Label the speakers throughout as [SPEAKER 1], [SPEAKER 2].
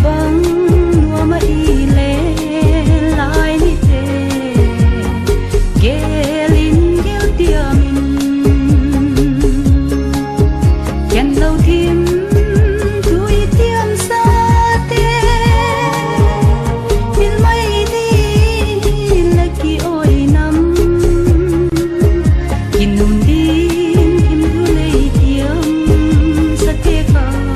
[SPEAKER 1] băng nua mà đi lê lại đi thế ghé linh ghé tia mình khen lâu thêm thui tiêm xa tê min mây đi là kỳ ôi năm in nun đi in du lê tiêm sa tê ca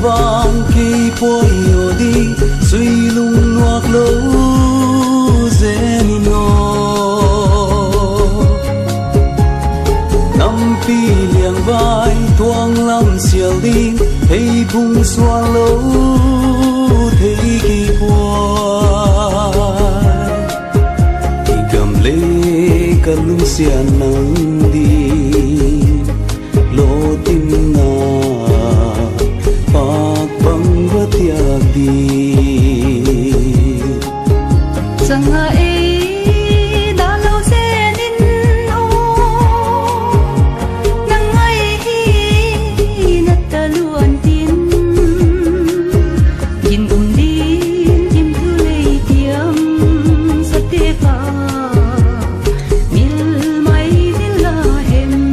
[SPEAKER 2] vang khi phôi yo đi suy lung nuột lâu dễ mi no năm pi liang vai thoáng lắm xiao đi thấy bung xoa lâu thấy kỳ quay thì cầm lê cả lung xian nắng đi lô tim na
[SPEAKER 1] Sanga ấy đã lâu sẽ đến ô nắng ấy nát ta luôn tin nhìn đi nhìn thu lấy tiêm sa tê ca mil mai đi la hem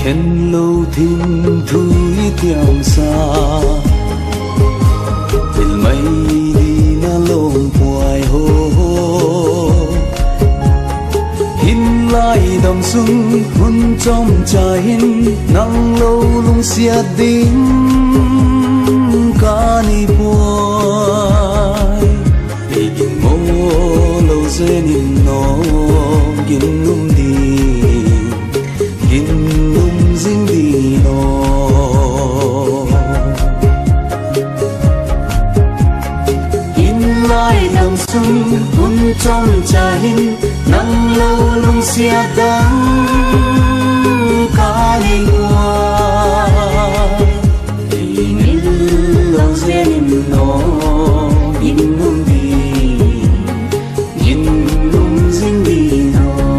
[SPEAKER 2] khen lâu thiên thui theo xa tình mây đi na lông hoài hô hin lại đồng xuân hun trong trái hin nắng lâu lung xia đinh ca ni buai in mô lâu dê nhìn nó gin num đi gin dinh đi nó in lại đồng xuân hun trong trái nắng lâu lung xia đắng ca đi qua thì mil lâu dễ nhìn nó in nung đi in nung dinh đi nó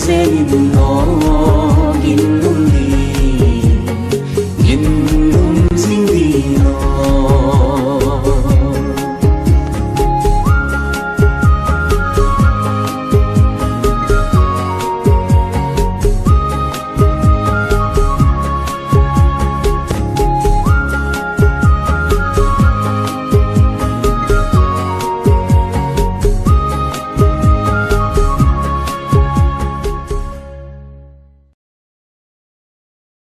[SPEAKER 2] sẽ nhìn nó